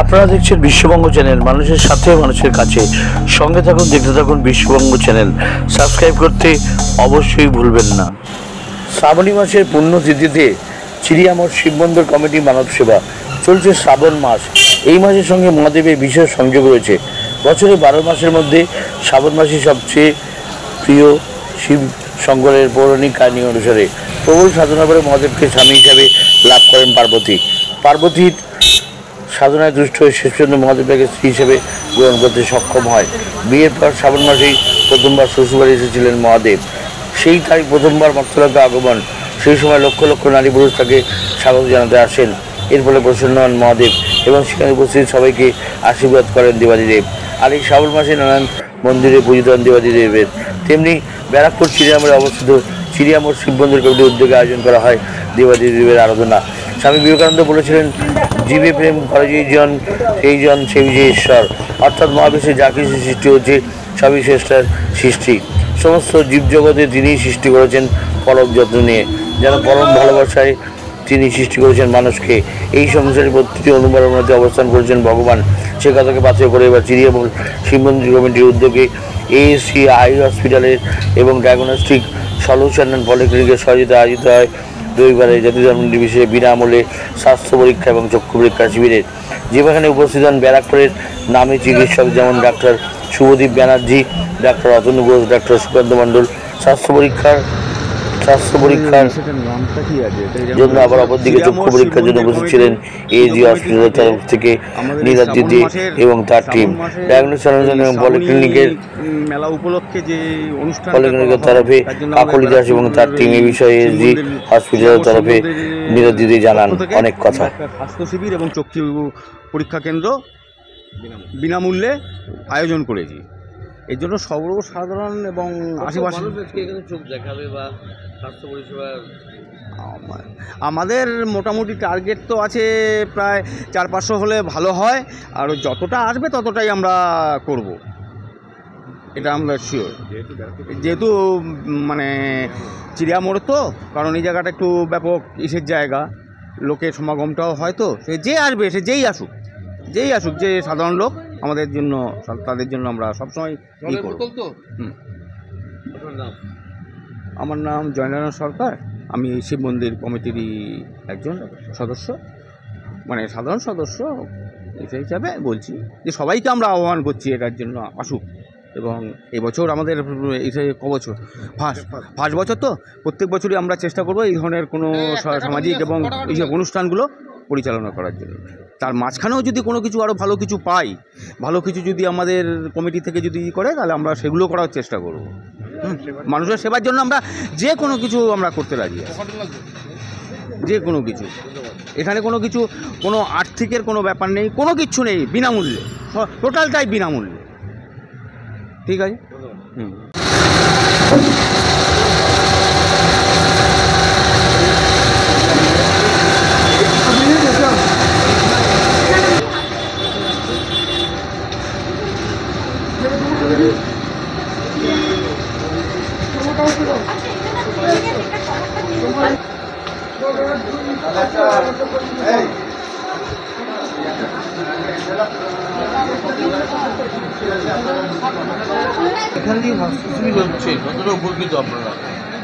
আপনারা দেখছেন বিশ্ববঙ্গ চ্যানেল, মানুষের সাথে মানুষের কাছে। সঙ্গে থাকুন, দেখতে থাকুন বিশ্ববঙ্গ চ্যানেল। সাবস্ক্রাইব করতে অবশ্যই ভুলবেন না। শ্রাবণী মাসের পুণ্যতিথিতে চিড়িয়ামঠ শিব মন্দির কমিটি মানব সেবা চলছে শ্রাবণ মাস। এই মাসের সঙ্গে মহাদেবের বিশেষ সংযোগ রয়েছে। বছরে 12 মাসের মধ্যে শ্রাবণ মাসই সবচেয়ে প্রিয়। শিব শঙ্করের পৌরাণিক কাহিনী অনুসারে প্রবল সাধনা করে মহাদেবকে স্বামী হিসাবে লাভ করেন পার্বতী। পার্বতীর সাধনায় দুষ্ট হয়ে শেষ পর্যন্ত মহাদেবকে স্ত্রী হিসেবে গ্রহণ করতে সক্ষম হয়। বিয়ের পর শ্রাবণ মাসেই প্রথমবার শ্বশুরবাড়ি এসেছিলেন মহাদেব। সেই তাই প্রথমবার মর্তলোকে আগমন। সেই সময় লক্ষ লক্ষ নারী পুরুষ তাকে স্বাগত জানাতে আসেন। এর ফলে প্রসন্ন হন মহাদেব এবং সেখানে উপস্থিত সবাইকে আশীর্বাদ করেন দেবাদিদেব। আর এই শ্রাবণ মাসে নানান মন্দিরে পূজিত হন দেবাদিদেবের। তেমনি ব্যারাকপুর চিড়িয়ামঠে অবস্থিত চিড়িয়ামঠ শিব মন্দির কমিটির উদ্যোগে আয়োজন করা হয় দেবাদিদেবের আরাধনা। স্বামী বিবেকানন্দ বলেছিলেন, জীবে প্রেম করে যেইজন সেই যে ঈশ্বর। অর্থাৎ মহাবিশ্বে যা কিছু সৃষ্টি হচ্ছে সবই শ্রেষ্ঠার সৃষ্টি। সমস্ত জীবজগতে তিনিই সৃষ্টি করেছেন পরম যত্ন নিয়ে, যেন পরম ভালোবাসায় তিনি সৃষ্টি করেছেন মানুষকে। এই সংসারে প্রতিটি অনুমানের মধ্যে অবস্থান করেছেন ভগবান। সে কথাকে পাথেয় করে এবার চিড়িয়ামঠ শিব মন্দির কমিটির উদ্যোগে এএসসি আই হসপিটালের এবং ডায়াগনস্টিক সলিউশন পলিক্লিনিকের সহযোগিতা আয়োজিত হয় রবিবারে জাতি ধর্ম নির্বিশেষে বিনামূল্যে স্বাস্থ্য পরীক্ষা এবং চক্ষু পরীক্ষা শিবিরের, যেখানে উপস্থিত হন ব্যারাকপুরের নামী চিকিৎসক যেমন doctor Shubhadeep Banerjee, doctor Atanu Ghosh, doctor Sukanta Mondal. স্বাস্থ্য পরীক্ষার জন্য আবার অপরদিকে চক্ষু পরীক্ষার জন্য উপস্থিত ছিলেন এজি হসপিটালের তরফ থেকে নীলাদ দিদি এবং তার টিম। ডায়াগনস্টিক এবং পলিক্লিনিকের মেলা উপলক্ষে যে অনুষ্ঠান পলিক্লিনিকের তরফে কাকলি দাস এবং তার টিম এই বিষয়ে এজি হসপিটালের তরফে নীলাদ দিদি জানান অনেক কথা। স্বাস্থ্য শিবির এবং চক্ষু পরীক্ষা কেন্দ্র বিনামূল্যে আয়োজন করেছি। এর জন্য সর্বসাধারণ এবং আশেপাশে চোখ দেখাবে বা স্বাস্থ্য পরিষেবা আমাদের মোটামুটি টার্গেট তো আছে প্রায় 400-500 হলে ভালো হয়, আর যতটা আসবে ততটাই আমরা করব, এটা আমরা শিওর। যেহেতু মানে চিড়িয়ামোড় তো, কারণ এই জায়গাটা একটু ব্যাপক ইসের জায়গা, লোকের সমাগমটাও হয়তো সে যে আসবে সে যেই আসুক যে সাধারণ লোক আমাদের জন্য, তাদের জন্য আমরা সবসময় কী করব। আমার নাম জয়নারায়ণ সরকার, আমি শিব মন্দির কমিটিরই একজন সদস্য, মানে সাধারণ সদস্য হিসাবে বলছি যে সবাইকে আমরা আহ্বান করছি এটার জন্য আসুক। এবং এবছর আমাদের কবছর ফার্স্ট বছর তো, প্রত্যেক বছরই আমরা চেষ্টা করব এই ধরনের কোনো সামাজিক এবং এইসব অনুষ্ঠানগুলো পরিচালনা করার জন্য। তার মাঝখানেও যদি কোনো কিছু আরও ভালো কিছু পাই, ভালো কিছু যদি আমাদের কমিটি থেকে যদি করে, তাহলে আমরা সেগুলো করার চেষ্টা করব। মানুষের সেবার জন্য আমরা যে কোনো কিছু আমরা করতে রাজি আছি, যে কোনো কিছু। এখানে কোনো আর্থিকের কোনো ব্যাপার নেই, কোনো কিছু নেই, বিনামূল্যে, টোটালটাই বিনামূল্যে। ঠিক আছে।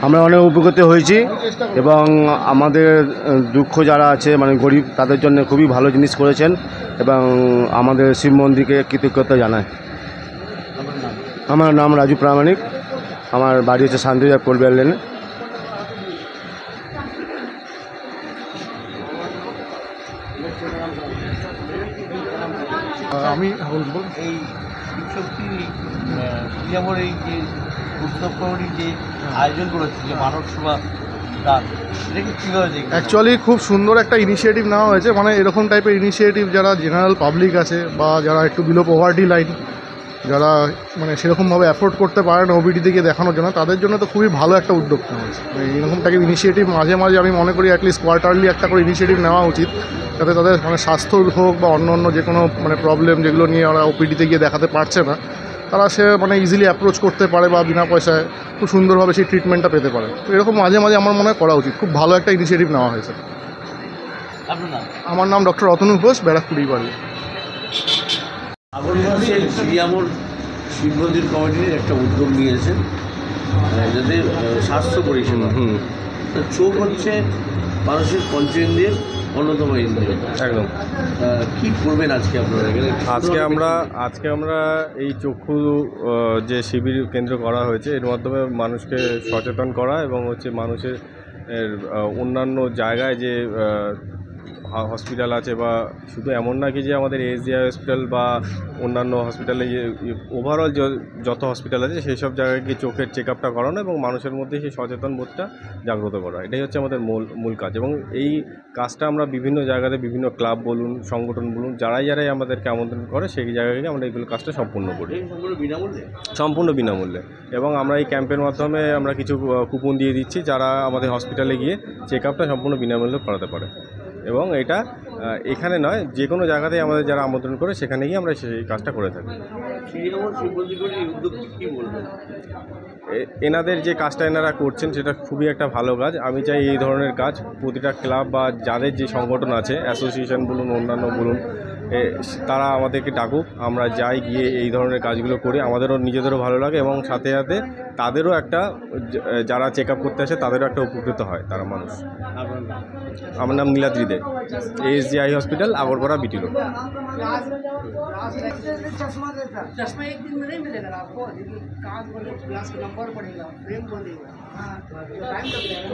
আমরা অনেক উপকৃত হয়েছি এবং আমাদের দুঃখ যারা আছে মানে গরিব, তাদের জন্য খুবই ভালো জিনিস করেছেন এবং আমাদের শিব মন্দিরকে কৃতজ্ঞতা জানায়। আমার নাম রাজু প্রামাণিক, আমার বাড়ি হচ্ছে শান্তিবাজার কোলবিহার লেনে। আমি এই শিবশক্তি এই যে উৎসব কমিটির যে আয়োজন করেছে যে মানব সেবা দান, এটা কীভাবে দেখবেন? অ্যাকচুয়ালি খুব সুন্দর একটা ইনিশিয়েটিভ নেওয়া হয়েছে। মানে এরকম টাইপের ইনিশিয়েটিভ যারা জেনারেল পাবলিক আছে বা যারা একটু বিলো পভার্টি লাইন, যারা মানে সেরকমভাবে অ্যাফোর্ড করতে পারে না ওবিডিতে গিয়ে দেখানোর জন্য, তাদের জন্য তো খুবই ভালো একটা উদ্যোগ নেওয়া হয়েছে। এরকম টাইপের ইনিশিয়েটিভ মাঝে মাঝে আমি মনে করি অ্যাটলিস্ট কোয়ার্টারলি একটা করে ইনিশিয়েটিভ নেওয়া উচিত, যাতে তাদের মানে স্বাস্থ্য হোক বা অন্য যে কোনো মানে প্রবলেম যেগুলো নিয়ে ওরা ওপিডিতে গিয়ে দেখাতে পারছে না, তারা সে মানে ইজিলি অ্যাপ্রোচ করতে পারে বা বিনা পয়সায় খুব সুন্দরভাবে সেই ট্রিটমেন্টটা পেতে পারে। তো এরকম মাঝে মাঝে আমার মনে হয় করা উচিত। খুব ভালো একটা ইনিশিয়েটিভ নেওয়া হয়েছে। আপনার নাম? আমার নাম ডক্টর অতনু ঘোষ, ব্যারাকপুরি বাড়ি। আগামী মাসে শ্রীরামর শিব মন্দির কমিটির একটা উদ্যোগ নিয়েছেন যাতে স্বাস্থ্য পরিষেবা। তো চোখ হচ্ছে মানুষের পঞ্চেন্দ্রিয়ের অন্যতম ইন্দ্রিয়। একদম। কি করবেন আজকে আপনারা এখানে? আজকে আমরা এই চক্ষু যে শিবির কেন্দ্র করা হয়েছে এর মাধ্যমে মানুষকে সচেতন করা এবং হচ্ছে মানুষের অন্যান্য জায়গায় যে হসপিটাল আছে বা শুধু এমন না কি যে আমাদের এসডিআই হসপিটাল বা অন্যান্য হসপিটালে যে ওভারঅল যত হসপিটাল আছে সেই সব জায়গায় গিয়ে চোখের চেক আপটা করানো এবং মানুষের মধ্যে সেই সচেতন বোধটা জাগ্রত করা, এটাই হচ্ছে আমাদের মূল কাজ। এবং এই কাজটা আমরা বিভিন্ন জায়গাতে বিভিন্ন ক্লাব বলুন, সংগঠন বলুন, যারাই আমাদেরকে আমন্ত্রণ করে সেই জায়গায় আমরা এইগুলো কাজটা সম্পূর্ণ করি সম্পূর্ণ বিনামূল্যে। এবং আমরা এই ক্যাম্পের মাধ্যমে আমরা কিছু কুপন দিয়ে দিচ্ছি যারা আমাদের হসপিটালে গিয়ে চেক আপটা সম্পূর্ণ বিনামূল্যে করাতে পারে। এবং এটা এখানে নয়, যে কোনো জায়গাতেই আমাদের যারা আমন্ত্রণ করে সেখানে গিয়ে আমরা সেই কাজটা করে থাকি। এনাদের যে কাজটা এনারা করছেন সেটা খুবই একটা ভালো কাজ। আমি চাই এই ধরনের কাজ প্রতিটা ক্লাব বা যাদের যে সংগঠন আছে, অ্যাসোসিয়েশন বলুন, অন্যান্য বলুন, তারা আমাদেরকে ডাকুক, আমরা যাই গিয়ে এই ধরনের কাজগুলো করি। আমাদেরও নিজেদেরও ভালো লাগে এবং সাথে সাথে তাদেরও একটা, যারা চেক আপ করতে আসে তাদেরও একটা উপকৃত হয় তারা মানুষ। আমার নাম Niladri Dey, SDI hospital, Agarpara, BT road. चश्मा एक दिन में नहीं मिलेगा आपको, लेकिन कांच बोले ग्लास का नंबर पड़ेगा, फ्रेम बनेगा, टाइम लग जाएगा।